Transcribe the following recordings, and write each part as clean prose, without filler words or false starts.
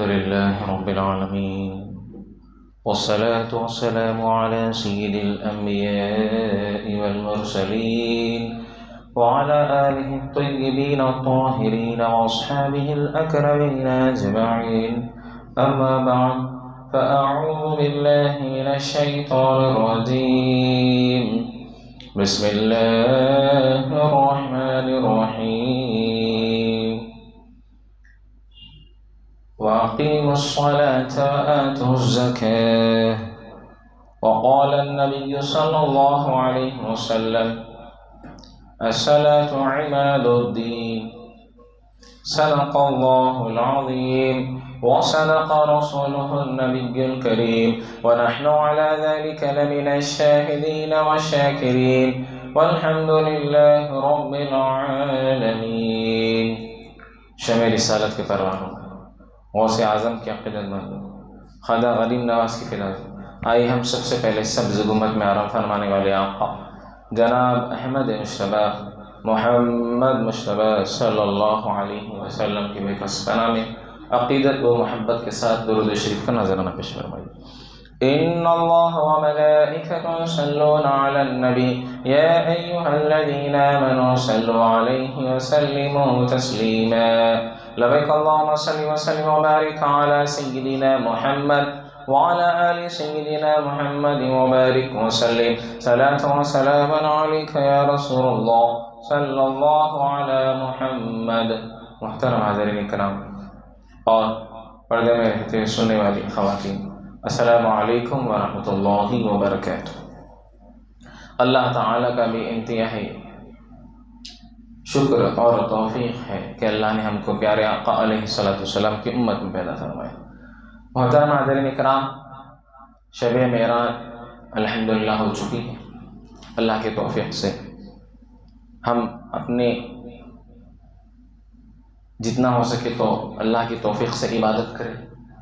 الحمد لله رب العالمين والصلاة والسلام على سيد الأنبياء والمرسلين وعلى آله الطيبين الطاهرين وأصحابه الأكرمين أجمعين أما بعد فأعوذ بالله من الشيطان الرجيم بسم الله الرحمن الرحيم وأقيموا الصلاة وآتوا الزكاة وقال النبي صلى الله عليه وسلم الصلاة عماد الدين صدق الله العظيم وصدق رسوله النبي الكريم ونحن على ذلك لمن الشاهدين والشاكرين والحمد لله رب العالمين. شمع رسالت کے پروانوں غوث اعظم کی عقیدت مند خواجہ غریب نواز کی فلاح آئیے ہم سب سے پہلے سبز گنبد میں آرام فرمانے والے آقا جناب احمد مجتبی محمد مجتبی صلی اللہ علیہ وسلم کی بے کس پناہ میں عقیدت و محبت کے ساتھ درود شریف کا نذرانہ پیش فرمائیے. ان اللہ وملائکته یصلون علی النبی یا ایها الذین آمنوا صلوا علیہ وسلموا تسلیما. لبیک اللہم صل وسلم وبارک علی سیدنا محمد وعلى آل سيدنا محمد وبارك وسلم صلاة وسلاما عليك يا رسول الله صلى الله على محمد. محترم حاضرین کرام اور پردے میں رہتے سننے والی خواتین، السلام علیکم ورحمۃ اللہ وبرکاتہ. اللہ تعالیٰ کا بھی انتہائی شکر اور توفیق ہے کہ اللہ نے ہم کو پیارے آقا علیہ السلام کی امت میں پیدا فرمایا. محترم حاضرین کرام، شب معراج الحمدللہ ہو چکی ہے. اللہ کے توفیق سے ہم اپنے جتنا ہو سکے تو اللہ کی توفیق سے عبادت کریں.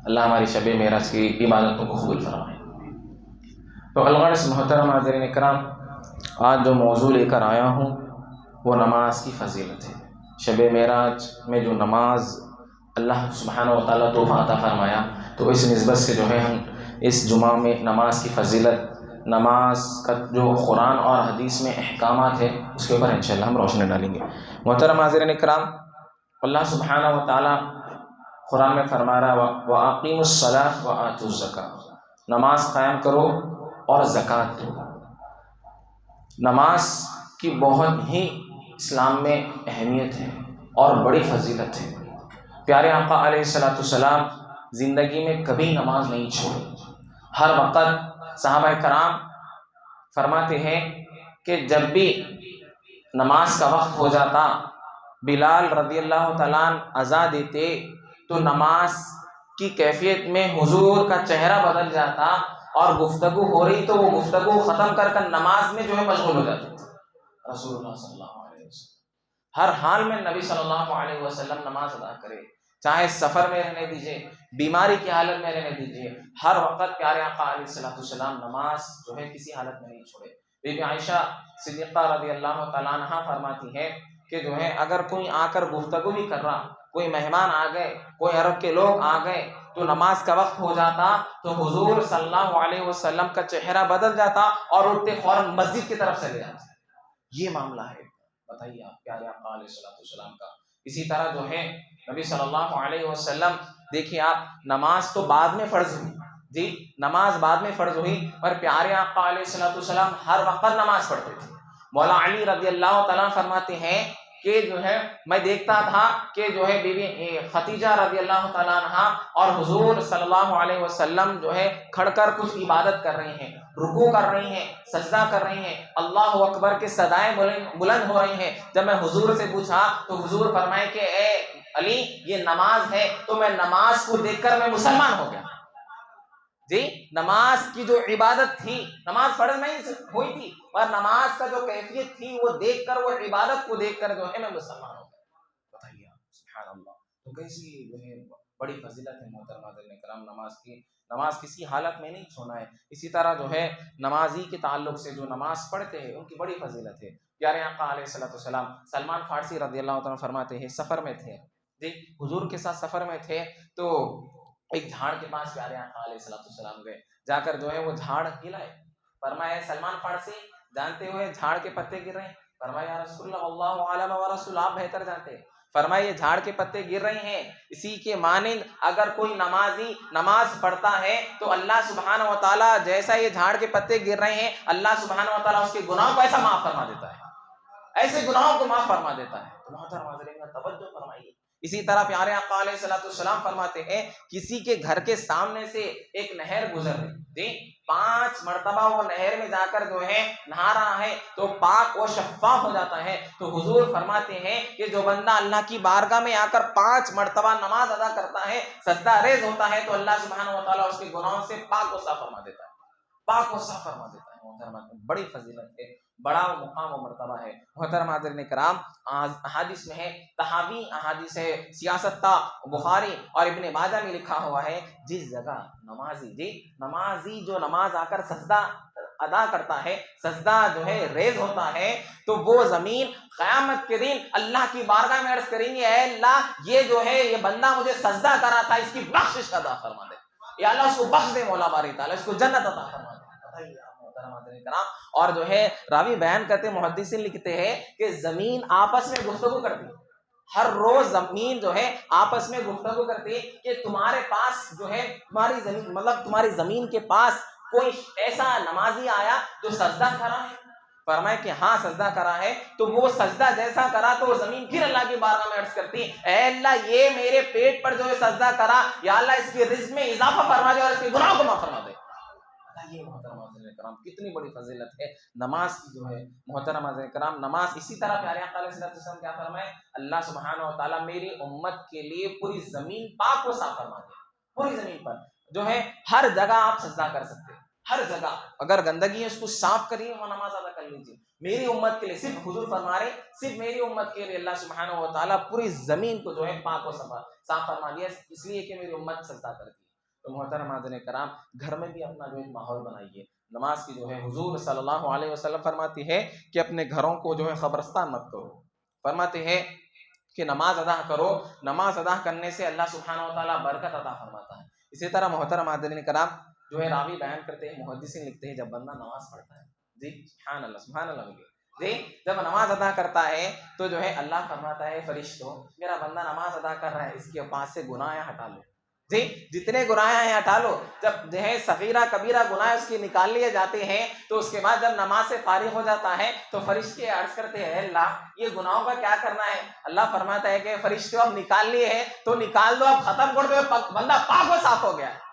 اللہ ہماری شب معراج کی عبادتوں کو قبول فرمائے. تو الغرض محترم حاضرین کرام، آج جو موضوع لے کر آیا ہوں وہ نماز کی فضیلت ہے. شب معراج میں جو نماز اللہ سبحانہ و تعالیٰ تحفہ عطا فرمایا، تو اس نسبت سے جو ہے ہم اس جمعہ میں نماز کی فضیلت، نماز کا جو قرآن اور حدیث میں احکامات ہے اس کے اوپر انشاءاللہ ہم روشنی ڈالیں گے. محترم حاضرین کرام، اللہ سبحانہ و تعالیٰ قرآن میں فرما رہا ہے وَأَقِيمُوا الصَّلَاةَ وَآتُوا الزَّكَاةَ، نماز قائم کرو اور زکوٰۃ دو. نماز کی بہت ہی اسلام میں اہمیت ہے اور بڑی فضیلت ہے. پیارے آقا علیہ السلام زندگی میں کبھی نماز نہیں چھوڑی. ہر وقت صحابہ کرام فرماتے ہیں کہ جب بھی نماز کا وقت ہو جاتا، بلال رضی اللہ تعالیٰ عنہ اذان دیتے تو نماز کی کیفیت میں حضور کا چہرہ بدل جاتا اور گفتگو ہو رہی تو وہ گفتگو ختم کر نماز میں جو ہے مشغول ہو جاتے تھے. رسول اللہ صلی اللہ علیہ وسلم ہر حال میں نبی صلی اللہ علیہ وسلم نماز ادا کرے، چاہے سفر میں رہنے دیجیے، بیماری کی حالت میں رہنے دیجیے، ہر وقت پیارے آقا علیہ السلام نماز جو ہے کسی حالت میں نہیں چھوڑے. بی بی عائشہ صدیقہ رضی اللہ تعالیٰ عنہ فرماتی ہے کہ جو ہے اگر کوئی آ کر گفتگو بھی کر رہا، کوئی مہمان آ گئے، کوئی عرب کے لوگ آ گئے تو نماز کا وقت ہو جاتا تو حضور صلی اللہ علیہ وسلم کا چہرہ بدل جاتا اور اٹھتے فوراً مسجد کی طرف چلے جاتے. یہ معاملہ ہے، بتائیے آپ پیارے آقا علیہ السلام کا. اسی طرح جو ہے نبی صلی اللہ علیہ وسلم، دیکھیے آپ، نماز تو بعد میں فرض ہوئی، جی نماز بعد میں فرض ہوئی، پر پیارے آقا علیہ السلام ہر وقت نماز پڑھتے تھے. مولا علی رضی اللہ تعالیٰ فرماتے ہیں کہ جو ہے میں دیکھتا تھا کہ جو ہے بی بی خدیجہ رضی اللہ تعالیٰ عنہ اور حضور صلی اللہ علیہ وسلم جو ہے کھڑ کر کچھ عبادت کر رہی ہیں، رکوع کر رہی ہیں، سجدہ کر رہی ہیں، اللہ اکبر کے صدائیں بلند ہو رہی ہیں. جب میں حضور سے پوچھا تو حضور فرمائے کہ اے علی یہ نماز ہے، تو میں نماز کو دیکھ کر میں مسلمان ہو گیا. جی نماز کی جو عبادت تھی، نماز فرض نہیں ہوئی تھی، اور نماز کا جو کیفیت تھی وہ دیکھ کر، وہ عبادت کو دیکھ کر جو ہے میں مسلمان ہو گیا. بتائیے سبحان اللہ، تو کیسی جو ہے بڑی فضیلت ہے محترم حاضرین کرام نماز کی. نماز کسی حالت میں نہیں چھوڑنا ہے. اسی طرح جو ہے نمازی کے تعلق سے جو نماز پڑھتے ہیں ان کی بڑی فضیلت ہے. پیارے آقا علیہ السلام سلمان فارسی رضی اللہ تعالیٰ فرماتے ہیں سفر میں تھے، جی حضور کے ساتھ سفر میں تھے تو ایک جھاڑ کے پاس پیارے آقا علیہ السلام گئے، جا کر جو ہے وہ جھاڑ ہلائے، فرمایا سلمان فارسی جانتے ہوئے جھاڑ کے پتے گر رہے ہیں؟ فرمایا یا رسول اللہ واللہ اعلم ورسول، آپ بہتر جانتے ہیں۔ فرمایا یہ جھاڑ کے پتے گر رہے ہیں، اسی کے مانند اگر کوئی نمازی نماز پڑھتا ہے تو اللہ سبحانہ و تعالیٰ جیسا یہ جھاڑ کے پتے گر رہے ہیں، اللہ سبحانہ و تعالیٰ اس کے گناہوں کو ایسا معاف فرما دیتا ہے، ایسے گناہوں کو معاف فرما دیتا ہے۔ تو محترم حاضرین توجہ فرمائیے۔ اسی طرح پیارے آقا علیہ السلام فرماتے ہیں کسی کے گھر کے سامنے سے ایک نہر گزر رہی جی، 5 مرتبہ وہ نہر میں جا کر جو ہے نہا رہا ہے تو پاک و شفاف ہو جاتا ہے، تو حضور فرماتے ہیں کہ جو بندہ اللہ کی بارگاہ میں آ کر 5 مرتبہ نماز ادا کرتا ہے، سجدہ ریز ہوتا ہے، تو اللہ سبحانہ و تعالیٰ اس کے گناہوں سے پاک و صاف فرما دیتا ہے، پاک و صاف فرما دیتا ہے۔ محترم بڑی فضیلت ہے، بڑا مقام و مرتبہ ہے۔ محترم حاضرین کرام، احادیث میں ہے، تحاوی احادیث ہے، سیاست تا بخاری اور ابن ماجہ میں لکھا ہوا ہے جس جگہ نمازی جو نماز آ کر سجدہ ادا کرتا ہے، سجدہ جو ہے ریز ہوتا ہے، تو وہ زمین قیامت کے دن اللہ کی بارگاہ میں عرض کریں گے اے اللہ یہ جو ہے یہ بندہ مجھے سجدہ کرا تھا، اس کی بخشش عطا فرما دے، یا اللہ اس کو بخش دے، مولا باری تعالیٰ اس کو جنت عطا فرما دے۔ اور جو ہے راوی بیان کرتے، محدثین لکھتے ہیں کہ زمین آپس میں گفتگو کرتی ہے، ہر روز زمین جو ہے آپس میں گفتگو کرتی ہے کہ تمہارے پاس جو ہے تمہاری زمین مطلب تمہاری زمین کے پاس کوئی ایسا نمازی آیا جو سجدہ کرا ہے؟ فرمائے کہ ہاں سجدہ کرا ہے، تو وہ سجدہ جیسا کرا تو وہ زمین پھر اللہ کی بارگاہ میں عرض کرتی اے اللہ یہ میرے پیٹ پر جو ہے سجدہ کرا، یا اللہ اس کے رزق میں اضافہ فرما دے اور اس کے گناہوں کو معاف فرما دے۔ یہ محترم حضرات کرام کتنی بڑی فضیلت ہے نماز کی جو ہے۔ محترم حضرات کرام نماز اسی طرح پیارے آقا علیہ السلام کیا فرمائے، اللہ سبحانہ و تعالیٰ میری امت کے لیے پوری زمین پاک و صاف فرما دے، پوری زمین پر جو ہے ہر جگہ آپ سجدہ کر سکتے ہیں، ہر جگہ اگر گندگی ہے اس کو صاف کریے اور نماز ادا کر لیجیے۔ میری امت کے لیے صرف حضور فرما رہے صرف میری امت کے لیے اللہ سبحانہ و تعالیٰ پوری زمین کو جو ہے پاک و صاف فرما دیا، اس لیے کہ میری امت سجدہ کرتی ہے۔ تو محترم حاضرین کرام گھر میں بھی اپنا جو ایک ماحول بنائیے نماز کی جو ہے۔ حضور صلی اللہ علیہ وسلم فرماتی ہے کہ اپنے گھروں کو جو ہے قبرستان مت کرو، فرماتے ہیں کہ نماز ادا کرو، نماز ادا کرنے سے اللہ سبحانہ و تعالیٰ برکت عطا فرماتا ہے۔ اسی طرح محترم حاضرین کرام جو ہے راوی بیان کرتے ہیں، محدثین لکھتے ہیں جب بندہ نماز پڑھتا ہے جی سبحان اللہ جی، جب نماز ادا کرتا ہے تو جو ہے اللہ فرماتا ہے فرشتوں میرا بندہ نماز ادا کر رہا ہے، اس کے پاس سے گناہ ہٹا لو جی، جتنے گناہ ہیں ہٹا لو۔ جب جو ہے صغیرہ کبیرہ گناہ اس کے نکال لیے جاتے ہیں تو اس کے بعد جب نماز سے فارغ ہو جاتا ہے تو فرشتے عرض کرتے ہیں اللہ یہ گناہوں کا کیا کرنا ہے؟ اللہ فرماتا ہے کہ فرشتوں اب نکال لیے ہیں تو نکال دو، اب ختم کر دو، بندہ پاک و صاف ہو گیا ہے،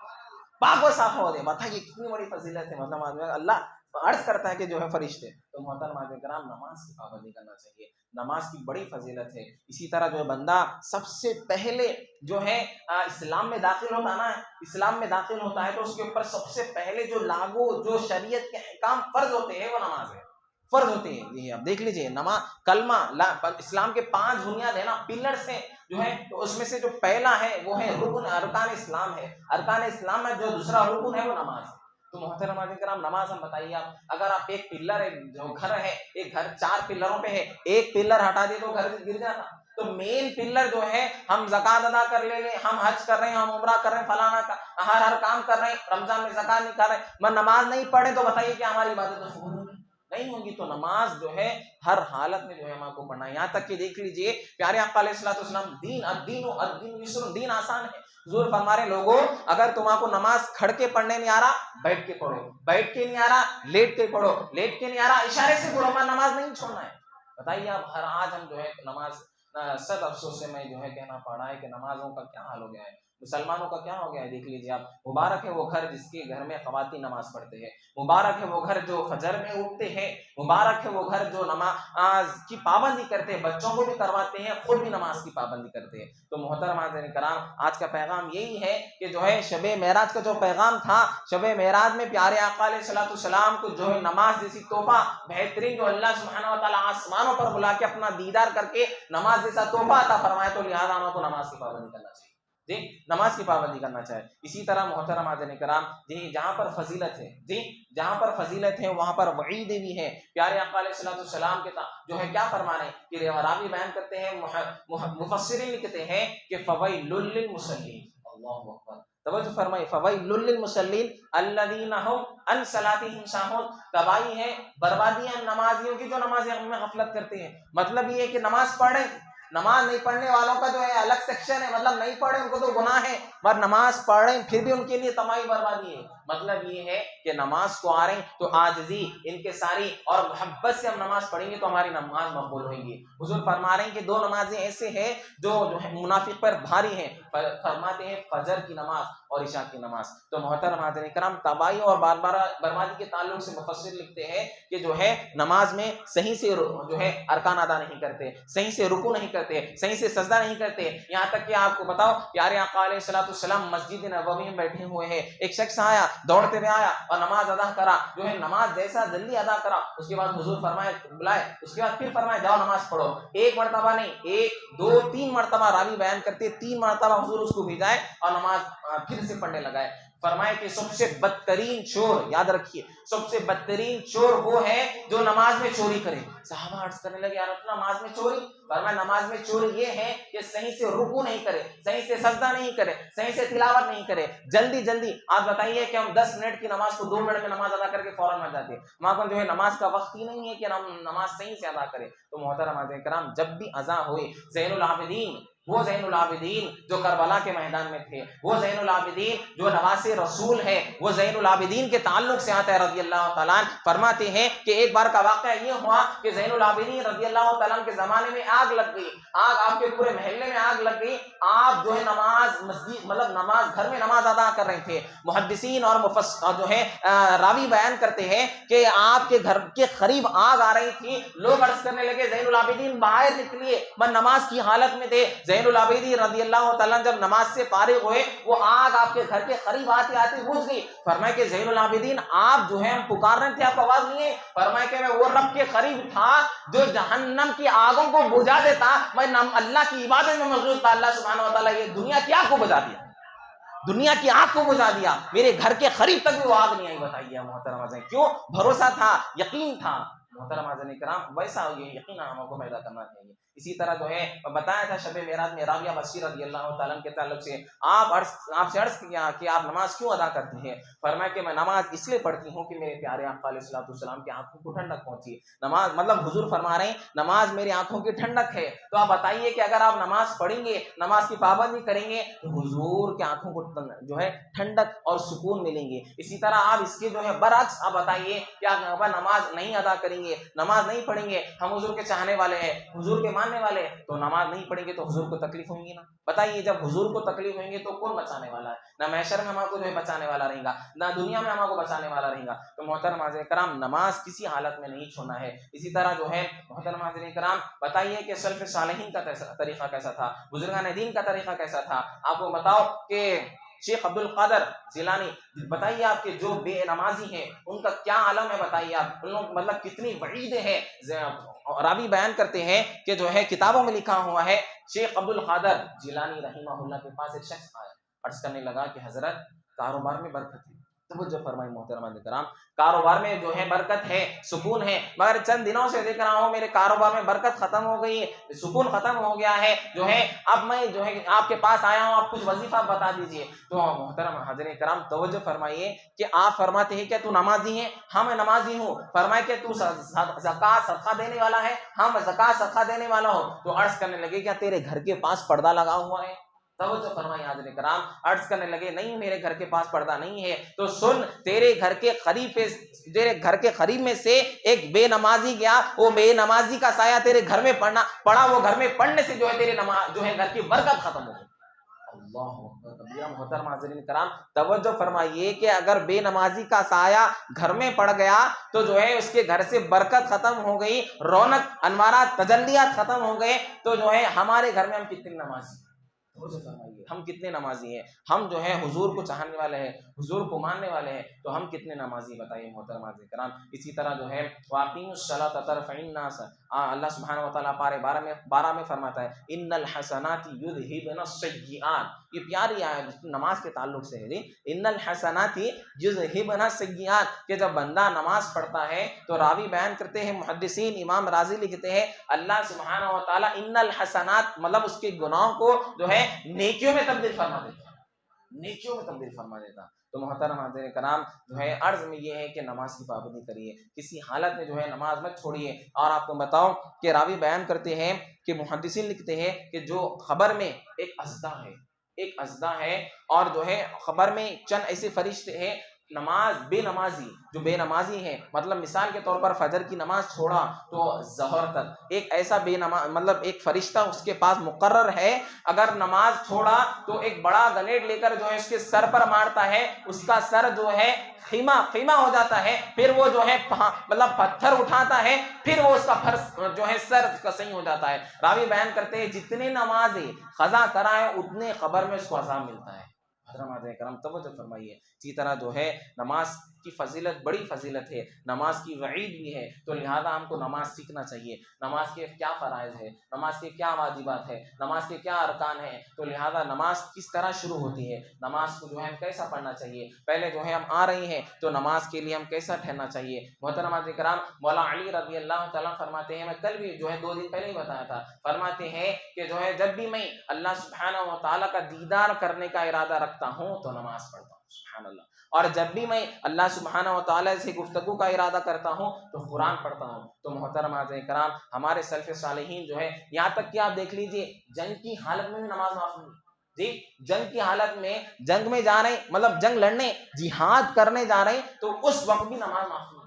پاک و صاف ہو گیا۔ بتائیے کتنی بڑی فضیلت ہے، مطلب اللہ عرض کرتا ہے کہ جو ہے فرشتے۔ تو محترم کرام نماز کی پابندی کرنا چاہیے، نماز کی بڑی فضیلت ہے۔ اسی طرح جو ہے بندہ سب سے پہلے جو ہے اسلام میں داخل ہوتا ہے نا، اسلام میں داخل ہوتا ہے تو اس کے اوپر سب سے پہلے جو لاگو جو شریعت کے احکام فرض ہوتے ہیں وہ نماز ہے، فرض ہوتے ہیں۔ یہ آپ دیکھ لیجئے نماز کلمہ اسلام کے 5 بنیاد ہے نا، پلرز ہیں جو ہے، تو اس میں سے جو پہلا ہے وہ ہے رکن ارکان اسلام ہے، ارکان اسلام میں جو دوسرا رکن ہے وہ نماز ہے۔ تو محترم کرام نماز ہم بتائیے آپ اگر آپ ایک پلر ہے جو گھر ہے، ایک گھر 4 پلروں پہ ہے، ایک پلر ہٹا دے تو گھر گر جاتا۔ تو مین پلر جو ہے ہم زکات ادا کر لیں، ہم حج کر رہے ہیں، ہم عمرہ کر رہے ہیں، فلانا کا ہر کام کر رہے ہیں، رمضان میں زکات نہیں کر رہے ہیں، میں نماز نہیں پڑھے تو بتائیے کہ ہماری عبادت قبول ہوگی؟ نہیں ہوگی۔ تو نماز جو ہے ہر حالت میں جو ہے ہم کو پڑھنا ہے۔ یہاں تک کہ دیکھ لیجئے پیارے آقا علیہ السلام الدین یسر، دین آسان ہے۔ حضور فرما رہے لوگوں اگر تم کو نماز کھڑ کے پڑھنے نہیں آ رہا بیٹھ کے پڑھو، بیٹھ کے نہیں آ رہا لیٹ کے پڑھو، لیٹ کے نہیں آ رہا اشارے سے پڑھو، میں نماز نہیں چھوڑنا ہے۔ بتائیے آپ آج ہم جو ہے نماز صد افسوس سے میں جو ہے کہنا پڑ رہا ہے کہ نمازوں کا کیا حال ہو گیا ہے، مسلمانوں کا کیا ہو گیا ہے۔ دیکھ لیجیے آپ، مبارک ہے وہ گھر جس کے گھر میں خواتین نماز پڑھتے ہیں، مبارک ہے وہ گھر جو فجر میں اٹھتے ہیں، مبارک ہے وہ گھر جو نماز کی پابندی کرتے ہیں، بچوں کو بھی کرواتے ہیں، خود بھی نماز کی پابندی کرتے ہیں۔ تو محترم حاضرین کرام آج کا پیغام یہی ہے کہ جو ہے شب معراج کا جو پیغام تھا، شب معراج میں پیارے آقا علیہ السلام کو جو ہے نماز جیسی تحفہ بہترین جو اللہ سبحانہ و تعالیٰ آسمانوں پر بلا کے اپنا دیدار کر کے نماز جیسا تحفہ عطا فرمایا، تو لہٰذا ہم کو نماز کی پابندی کرنا چاہیے جی، نماز کی پابندی کرنا چاہے۔ اسی طرح محترم حاضرین کرام جی جہاں پر فضیلت ہے جی، جہاں پر فضیلت ہے وہاں پر وعید بھی ہے۔ پیارے آقا علیہ السلام کے جو ہے کیا فرما رہے ہیں کہ راوی بیان کرتے ہیں، مفسرین لکھتے ہیں کہ فویل للمصلین، اللہ اکبر، توجہ فرمائے، فویل للمصلین الذین هم عن صلاتهم ساہون، تباہی ہے، بربادی ہے نمازیوں کی جو نماز میں غفلت کرتے ہیں۔ مطلب یہ ہے کہ نماز پڑھیں، نماز نہیں پڑھنے والوں کا جو ہے الگ سیکشن ہے، مطلب نہیں پڑھیں ان کو تو گناہ ہے، پر نماز پڑھیں پھر بھی ان کے لیے تباہی بربادی ہے۔ مطلب یہ ہے کہ نماز کو آ رہے ہیں تو عاجزی ان کے ساری اور محبت سے ہم نماز پڑھیں گے تو ہماری نماز مقبول ہوئے گی۔ حضور فرما رہے ہیں کہ دو نمازیں ایسے ہیں جو ہے منافق پر بھاری ہیں، فرماتے ہیں فجر کی نماز اور عشاء کی نماز۔ تو محترم حاضرین کرام، تباہی اور بربادی کے تعلق سے مفسر لکھتے ہیں کہ جو ہے نماز میں صحیح سے جو ہے ارکان ادا نہیں کرتے، صحیح سے رکوع نہیں کرتے، صحیح سے سجدہ نہیں کرتے، یہاں تک کہ آپ کو بتاؤ پیارے آقا علیہ الصلوۃ والسلام مسجد نبوی میں بیٹھے ہوئے ہیں، ایک شخص آیا دوڑتے ہوئے آیا اور نماز ادا کرا، جو ہے نماز جیسا جلدی ادا کرا، اس کے بعد حضور فرمائے بلائے، اس کے بعد پھر فرمائے جاؤ نماز پڑھو۔ ایک مرتبہ نہیں، ایک دو تین مرتبہ راوی بیان کرتے، تین مرتبہ حضور اس کو بھیجائے اور نماز پھر سے پڑھنے لگائے۔ فرمائے کہ سب سے بدترین چور، یاد رکھیے، سب سے بدترین چور وہ ہے جو نماز میں چوری کرے۔ صحابہ عرض کرنے لگے یار نماز میں چوری؟ فرمایا نماز میں چوری یہ ہے کہ صحیح سے رکوع نہیں کرے، صحیح سے سجدہ نہیں کرے، صحیح سے تلاوت نہیں کرے، جلدی جلدی۔ آپ بتائیے کہ ہم 10 منٹ کی نماز کو 2 منٹ میں نماز ادا کر کے فوراً مر جاتے ہیں، ہمارے کو جو ہے نماز کا وقت ہی نہیں ہے کہ ہم نماز صحیح سے ادا کریں۔ تو محترم حاضرین کرام، جب بھی اذان ہوئی، زین العابدین، وہ زین العابدین جو کربلا کے میدان میں تھے، وہ زین العابدین جو نواز رسول ہے، وہ زین العابدین کے تعلق سے آتا ہے رضی اللہ تعالیٰ عنہ، فرماتے ہیں کہ ایک بار کا واقعہ یہ ہوا کہ زین العابدین رضی اللہ تعالیٰ عنہ کے زمانے میں آگ لگ گئی، آگ آپ کے پورے محلے میں آگ لگ گئی، آپ جو ہے نماز مسجد مطلب نماز گھر میں نماز ادا کر رہے تھے۔ محدثین اور جو ہے راوی بیان کرتے ہیں کہ آپ کے گھر کے قریب آگ آ رہی تھی، لوگ عرض کرنے لگے زین العابدین باہر نکلیے، میں نماز کی حالت میں تھے۔ زین العابدین رضی اللہ تعالیٰ جب نماز سے فارغ ہوئے، وہ آگ آپ کے گھر کے قریب آتے آتے بجھ گئی۔ فرمایا کہ زین العابدین آپ جو ہے ہم پکار رہے تھے، آپ کو آواز نہیں ہے؟ فرمایا کہ میں وہ رب کے قریب تھا جو جہنم کی آگوں کو بجھا دیتا، میں اللہ کی عبادت میں مشغول تھا، اللہ سبحانہ و تعالیٰ یہ دنیا کی آگ کو بجھا دیا، دنیا کی آگ کو بجھا دیا، میرے گھر کے قریب تک بھی وہ آگ نہیں آئی۔ بتائیے محترم حضرات، کیوں؟ بھروسہ تھا، یقین تھا۔ محترم حضرات کرام، ویسا یہ یقین ہم کو پیدا کرنا چاہیے۔ اسی طرح جو ہے بتایا تھا شب معراج میں رابعہ بصری رضی اللہ تعالیٰ عنہ کے تعلق سے آپ سے عرض کیا کہ آپ نماز کیوں ادا کرتے ہیں؟ فرمایا کہ میں نماز اس لیے پڑھتی ہوں کہ میرے پیارے آقا علیہ الصلوۃ والسلام کی آنکھوں کو ٹھنڈک پہنچی۔ نماز مطلب حضور فرما رہے ہیں نماز میری آنکھوں کی ٹھنڈک ہے۔ تو آپ بتائیے کہ اگر آپ نماز پڑھیں گے، نماز کی پابندی کریں گے تو حضور کے آنکھوں کو جو ہے ٹھنڈک اور سکون ملیں گے۔ اسی طرح آپ اس کے جو ہے برعکس آپ بتائیے کہ آپ نماز نہیں ادا کریں گے، نماز نہیں پڑھیں گے، ہم حضور کے چاہنے والے ہیں، حضور کے ماننے والے، تو نماز نہیں پڑھیں گے تو حضور کو تکلیف ہوگی نا۔ بتائیے جب حضور کو تکلیف ہویں گے تو کون بچانے والا ہے؟ نہ محشر میں ہمارے کو جو ہے بچانے والا رہے گا، نہ دنیا میں ہمارے کو بچانے والا رہے گا۔ تو محترم حاضرین کرام، نماز کسی حالت میں نہیں چھوڑنا ہے۔ اسی طرح جو ہے محترم حاضرین کرام، بتائیے کہ سلف صالحین کا طریقہ کیسا تھا، بزرگان دین کا طریقہ کیسا تھا۔ آپ کو بتاؤ کہ شیخ عبد القادر جیلانی، بتائیے آپ کے جو بے نمازی ہیں ان کا کیا عالم ہے، بتائیے آپ ان لوگ مطلب کتنی وعیدیں ہیں۔ راوی بیان کرتے ہیں کہ جو ہے کتابوں میں لکھا ہوا ہے، شیخ عبد القادر جیلانی رحمہ اللہ کے پاس ایک شخص آیا، عرض کرنے لگا کہ حضرت کاروبار میں برکت ہے۔ توجہ فرمائے محترم کرام، کاروبار میں جو ہے برکت ہے، سکون ہے، مگر چند دنوں سے دیکھ رہا ہوں میرے کاروبار میں برکت ختم ہو گئی ہے، سکون ختم ہو گیا ہے، جو ہے اب میں جو ہے آپ کے پاس آیا ہوں، آپ کچھ وظیفہ بتا دیجئے۔ تو محترم حاضرین کرام توجہ فرمائیے کہ آپ فرماتے ہیں کیا تو نمازی ہے؟ ہاں میں نمازی ہوں۔ فرمائے کہ تو زکوٰۃ صدقہ دینے والا ہے؟ ہاں میں زکوٰۃ صدقہ دینے والا ہوں۔ تو عرض کرنے لگے کیا تیرے گھر کے پاس پردہ لگا ہوا ہے؟ توجہ فرمائے حاضرین کرام، عرض کرنے لگے نہیں میرے گھر کے پاس پردہ نہیں ہے۔ تو سن، تیرے گھر کے قریب میں سے ایک بے نمازی گیا، وہ بے نمازی کا سایہ تیرے گھر میں پڑا، وہ گھر میں پڑنے سے جو ہے تیرے نماز جو ہے گھر کی برکت ختم ہو گئی۔ اللہ اکبر۔ محترم حاضرین کرام توجہ فرمائیے کہ اگر بے نمازی کا سایہ گھر میں پڑ گیا تو جو ہے اس کے گھر سے برکت ختم ہو گئی، رونق، انوارات، تجلیات ختم ہو گئے۔ تو جو ہے ہمارے گھر میں ہم کتنے نمازی، ہم کتنے نمازی ہیں، ہم جو ہے حضور کو چاہنے والے ہیں، حضور کو ماننے والے ہیں، تو ہم کتنے نمازی بتائیے محترم حاضرین کرام۔ اسی طرح جو ہے وَأَقِیمُوا الصَّلَاةَ طَرَفَیِ النَّاسِ، اللہ سبحانہ و تعالیٰ پارے 12 میں فرماتا ہے ان الحسنات یذہبن السیئات۔ یہ پیاری آیت نماز کے تعلق سے ہے جی، ان الحسنات یذہبن السیئات، کہ جب بندہ نماز پڑھتا ہے تو راوی بیان کرتے ہیں محدثین، امام رازی لکھتے ہیں اللہ سبحانہ و تعالیٰ ان الحسنات مطلب اس کے گناہوں کو جو ہے نیکیوں میں تبدیل فرما دیتے ہیں۔ نیکیوں میں تبدیل فرما دیتا۔ تو محترم حاضرین کرام جو ہے عرض میں یہ ہے کہ نماز کی پابندی کریے، کسی حالت میں جو ہے نماز مت چھوڑیے۔ اور آپ کو بتاؤں کہ راوی بیان کرتے ہیں کہ محدثین لکھتے ہیں کہ جو خبر میں ایک اژدھا ہے اور جو ہے خبر میں چند ایسے فرشتے ہیں، بے نمازی جو بے نمازی ہیں، مطلب مثال کے طور پر فجر کی نماز چھوڑا تو ظہر تک ایک ایسا بے نماز، مطلب ایک فرشتہ اس کے پاس مقرر ہے، اگر نماز چھوڑا تو ایک بڑا گنیڈ لے کر جو ہے اس کے سر پر مارتا ہے، اس کا سر جو ہے خیمہ ہو جاتا ہے، پھر وہ جو ہے مطلب پتھر اٹھاتا ہے، پھر وہ اس کا جو ہے سر کا صحیح ہو جاتا ہے۔ راوی بیان کرتے ہیں جتنے نمازیں قضا کرائے اتنے قبر میں اس کو عذاب ملتا ہے۔ حضرات کرام توجہ فرمائیے، اسی طرح جو ہے نماز کی فضیلت بڑی فضیلت ہے، نماز کی وعید بھی ہے، تو لہذا ہم کو نماز سیکھنا چاہیے، نماز کے کیا فرائض ہے، نماز کے کیا واجبات ہے، نماز کے کیا ارکان ہیں، تو لہذا نماز کس طرح شروع ہوتی ہے، نماز کو جو ہے ہم کیسا پڑھنا چاہیے، پہلے جو ہے ہم آ رہی ہیں تو نماز کے لیے ہم کیسا ٹھہرنا چاہیے۔ محترم کرام مولا علی رضی اللہ تعالیٰ فرماتے ہیں، میں کل بھی جو ہے 2 دن پہلے ہی بتایا تھا، فرماتے ہیں کہ جو ہے جب بھی میں اللہ سبحانہ و تعالیٰ کا دیدار کرنے کا ارادہ رکھتا ہوں تو نماز پڑھتا ہوں، سبحان اللہ، اور جب بھی میں اللہ سبحانہ و تعالیٰ سے گفتگو کا ارادہ کرتا ہوں تو قرآن پڑھتا ہوں۔ تو محترم کرام ہمارے سلف صالحین جو ہے، یہاں تک کہ آپ دیکھ لیجئے جنگ کی حالت میں بھی نماز معاف نہیں، جی جنگ کی حالت میں جنگ میں جا رہے ہیں، مطلب جنگ لڑنے جہاد کرنے جا رہے ہیں تو اس وقت بھی نماز معاف نہیں،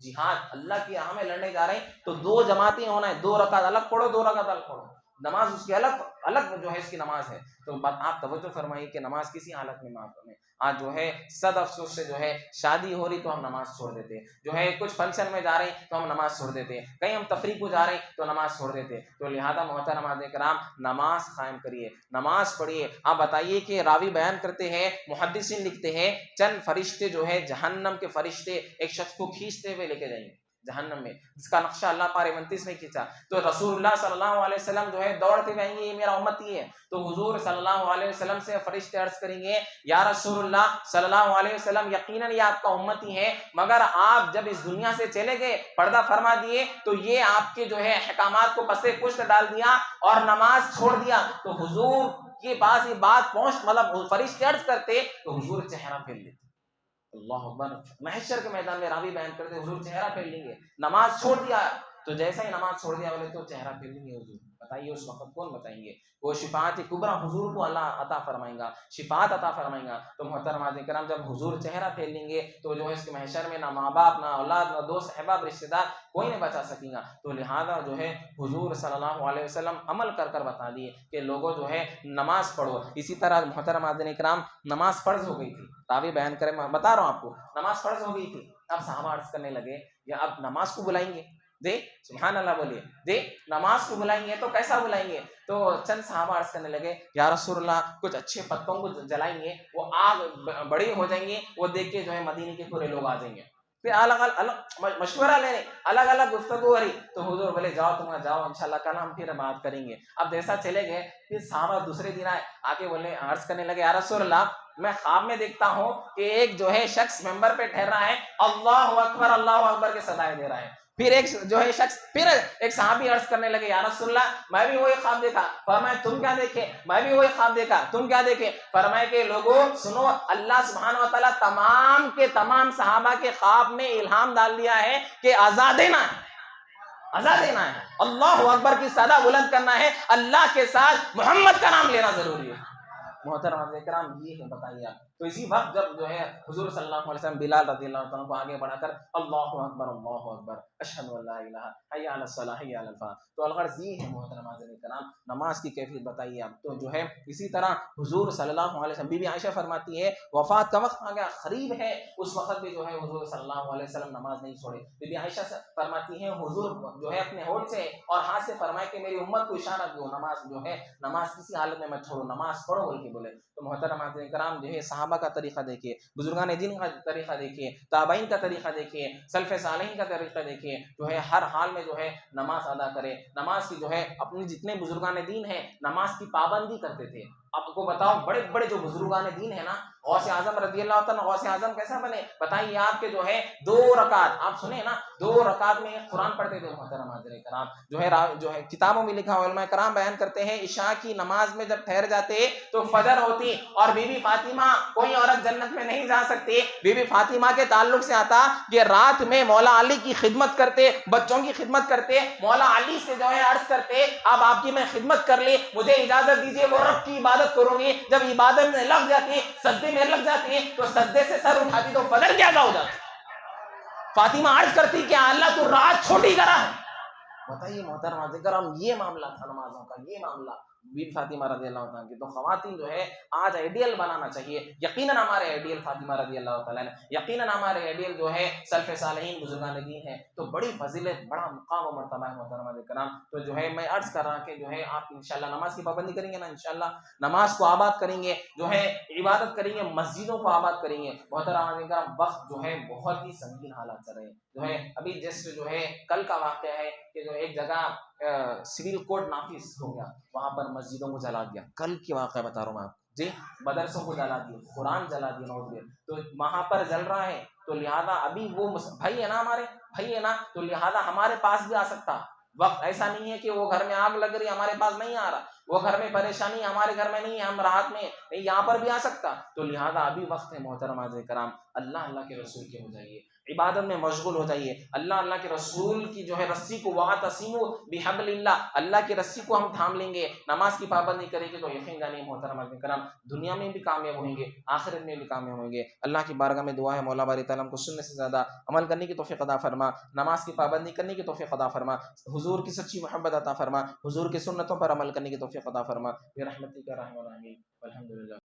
جہاد اللہ کی راہ میں لڑنے جا رہے ہیں تو 2 جماعتیں ہونا ہے، 2 رکعت الگ پڑھو، 2 رکعت الگ پڑھو، نماز اس کی الگ جو ہے اس کی نماز ہے۔ تو آپ توجہ فرمائیے کہ نماز کسی حالت میں معاف کریں۔ آج جو ہے صد افسوس سے جو ہے شادی ہو رہی تو ہم نماز چھوڑ دیتے ہیں، جو ہے کچھ فنکشن میں جا رہے ہیں تو ہم نماز چھوڑ دیتے ہیں، کہیں ہم تفریح کو جا رہے ہیں تو نماز چھوڑ دیتے ہیں۔ تو لہذا محترم کرام نماز قائم کریے، نماز پڑھیے۔ آپ بتائیے کہ راوی بیان کرتے ہیں، محدثین لکھتے ہیں چند فرشتے جو ہے جہنم کے فرشتے ایک شخص کو کھینچتے ہوئے لے کے جائیں گے جہنم میں، جس کا نقشہ اللہ پاک 29 میں کھینچا، تو رسول اللہ صلی اللہ علیہ وسلم جو ہے دوڑتے ہوئے آئیں گے، یہ میرا امتی ہے، تو حضور صلی اللہ علیہ وسلم سے فرشتے عرض کریں گے، یا رسول اللہ صلی اللہ علیہ وسلم یقیناً یہ آپ کا امتی ہے، مگر آپ جب اس دنیا سے چلے گئے پردہ فرما دیے تو یہ آپ کے جو ہے احکامات کو پسے پشت ڈال دیا اور نماز چھوڑ دیا، تو حضور کے پاس یہ بات مطلب فرشتے عرض کرتے تو حضور چہرہ پھیر لیتے۔ اللہ اکبر، محشر کے میدان میں راوی بیان کرتے حضور چہرہ پھیر لیں گے، نماز چھوڑ دیا، تو جیسا ہی نماز چھوڑ دیا بولے تو چہرہ پھیر لیں گے حضور۔ بتائیے اس وقت کون بتائیں گے؟ وہ شفاعت کبریٰ حضور کو اللہ عطا فرمائیں گا، شفاعت عطا فرمائیں گا۔ تو محترم کرام جب حضور چہرہ پھیر لیں گے تو جو ہے اس کے محشر میں نہ ماں باپ، نہ اولاد، نہ دوست احباب، رشتہ دار کوئی نہیں بچا سکے گا۔ تو لہذا جو ہے حضور صلی اللہ علیہ وسلم عمل کر بتا دیے کہ لوگوں جو ہے نماز پڑھو۔ اسی طرح محترم کرام نماز فرض ہو گئی تھی، راوی بیان کرے، میں بتا رہا ہوں آپ کو، نماز فرض ہو گئی تھی، اب صحابہ عرض کرنے لگے یا اب نماز کو بلائیں گے، دے سبحان اللہ بولیے، دے نماز کو بلائیں گے تو کیسا بلائیں گے؟ تو چند صحابہ عرض کرنے لگے یا رسول اللہ کچھ اچھے پتوں کو جلائیں گے، وہ آگ بڑی ہو جائیں گے، وہ دیکھ کے جو ہے مدینے کے پورے لوگ آ جائیں گے۔ پھر الگ مشورہ لے رہے، الگ الگ گفتگو ہو رہی، تو حضور بولے جاؤ تم جاؤ، انشاءاللہ کل ہم پھر بات کریں گے۔ اب جیسا چلے گئے، پھر صحابہ دوسرے دن آ کے بولے، عرض کرنے لگے یا رسول اللہ میں خواب میں دیکھتا ہوں کہ ایک جو ہے شخص ممبر پہ ٹھہر رہا ہے، اللہ اکبر کے صدائے دے رہا ہے۔ پھر ایک جو ہے شخص، پھر ایک صحابی عرض کرنے لگے یا رسول اللہ میں بھی وہی خواب دیکھا۔ فرمایا تم کیا دیکھے؟ میں بھی وہی خواب دیکھا۔ تم کیا دیکھے؟ فرمایا کہ لوگوں سنو، اللہ سبحانہ و تعالیٰ تمام کے تمام صحابہ کے خواب میں الہام ڈال دیا ہے کہ آزاد دینا ہے، آزاد دینا ہے، اللہ اکبر کی صدا بلند کرنا ہے، اللہ کے ساتھ محمد کا نام لینا ضروری ہے۔ محترم کرام یہ ہے، بتائیے آپ۔ تو اسی وقت جب جو ہے حضور صلی اللہ علیہ وسلم بلال رضی اللہ عنہ کو آگے بڑھا کر اللہ اکبر اشہد ان لا الہ حی علی الصلاۃ حی علی الفلاح، تو الغرض یہ ہے محترم کرام نماز کی کیفیت بتائیے آپ۔ تو جو ہے اسی طرح حضور صلی اللہ علیہ وسلم، بی بی عائشہ فرماتی ہے وفات کا وقت آ گیا، قریب ہے، اس وقت بھی جو ہے حضور صلی اللہ علیہ وسلم نماز نہیں چھوڑے۔ بی بی عائشہ فرماتی ہیں حضور جو ہے اپنے ہونٹ سے اور ہاتھ سے فرمائے کہ میری امت کو اشارہ دو، نماز جو ہے نماز کسی حالت میں مت چھوڑو، نماز پڑھو بول کے بولے۔ تو محترم کرام جو ہے صحابہ کا طریقہ دیکھیے، بزرگان دین کا طریقہ دیکھیے، تابعین کا طریقہ دیکھیے، سلف صالحین کا طریقہ دیکھیے، جو ہے ہر حال میں جو ہے نماز ادا کرے، نماز کی جو ہے اپنے جتنے بزرگان دین ہیں نماز کی پابندی کرتے تھے، آپ کو بتاؤ بڑے بڑے جو بزرگان دین ہیں نا، غوث اعظم رضی اللہ تعالیٰ، غوث اعظم کیسا بنے بتائیے آپ کے جو ہے 2 رکعت، آپ سنیں نا 2 رکعت میں قرآن پڑھتے تھے محترم حاضرین کرام، جو ہے کتابوں میں لکھا، علماء کرام بیان کرتے ہیں عشاء کی نماز میں جب ٹھہر جاتے تو فجر ہوتی، اور بی بی فاطمہ، کوئی عورت جنت میں نہیں جا سکتی، بی بی فاطمہ کے تعلق سے آتا کہ رات میں مولا علی کی خدمت کرتے، بچوں کی خدمت کرتے، مولا علی سے جو ہے عرض کرتے اب آپ کی میں خدمت کر لی، مجھے اجازت دیجیے وہ رب کی عبادت کروں گی، جب عبادت میں لگ جاتی، سجدے میں لگ جاتی تو سجدے سے سر اٹھاتی تو فجر کیا ہو جاتی، فاطمہ عرض کرتی کہ اللہ تو رات چھوٹی کرا ہے۔ بتائیے محترم حضرات کرام، یہ معاملہ تھا نمازوں کا، یہ معاملہ بی فاطمہ رضی اللہ تعالیٰ کی۔ تو خواتین جو ہے آج آئیڈیل بنانا چاہیے، یقیناً ہمارے آئیڈیل فاطمہ رضی اللہ تعالیٰ نے، یقیناً ہمارے آئیڈیل جو ہے سلف صالحین بزرگان دین ہیں، تو بڑی فضیلت، بڑا مقام و مرتبہ ہے محترم کرام۔ تو جو ہے میں عرض کر رہا کہ جو ہے آپ انشاءاللہ نماز کی پابندی کریں گے نا، انشاءاللہ نماز کو آباد کریں گے، جو ہے عبادت کریں گے، مسجدوں کو آباد کریں گے محترم کرام۔ وقت جو ہے بہت ہی سنگین حالات چل رہے ہیں، جو ہے ابھی جسٹ جو ہے کل کا واقعہ ہے کہ جو ایک جگہ سول کوڈ نافذ ہو گیا، وہاں پر مسجدوں کو جلا دیا، کل کی واقعہ بتا رہا ہوں میں آپ جی، مدرسوں کو جلا دیا، قرآن جلا دیا، نعوذ باللہ، تو وہاں پر جل رہا ہے، تو لہذا ابھی وہ بھائی ہے نا، ہمارے بھائی ہے نا، تو لہذا ہمارے پاس بھی آ سکتا وقت، ایسا نہیں ہے کہ وہ گھر میں آگ لگ رہی ہمارے پاس نہیں آ رہا، وہ گھر میں پریشانی ہمارے گھر میں نہیں ہے، ہم راحت میں نہیں، یہاں پر بھی آ سکتا، تو لہذا ابھی وقت ہے محترم حضرات کرام، اللہ کے رسول کے ہو جائیے، عبادت میں مشغول ہو جائیے، اللہ کے رسول کی جو ہے رسی کو وَاعْتَصِمُوا بِحَبْلِ اللَّهِ، اللہ کی رسی کو ہم تھام لیں گے، نماز کی پابندی کریں گے، تو یقین جانیے محترم حضرات کرام دنیا میں بھی کامیاب ہوئیں گے، آخرت میں بھی کامیاب ہوئیں گے۔ اللہ کی بارگاہ میں دعا ہے مولا باری تعالیٰ ہم کو سننے سے زیادہ عمل کرنے کی توفیق عطا فرما، نماز کی پابندی کرنے کی توفیق عطا فرما، حضور کی سچی محبت عطا فرما، حضور کی سنتوں پر عمل کرنے کی توفیق عطا فرما، برحمتک یا ارحم الراحمین، والحمدللہ۔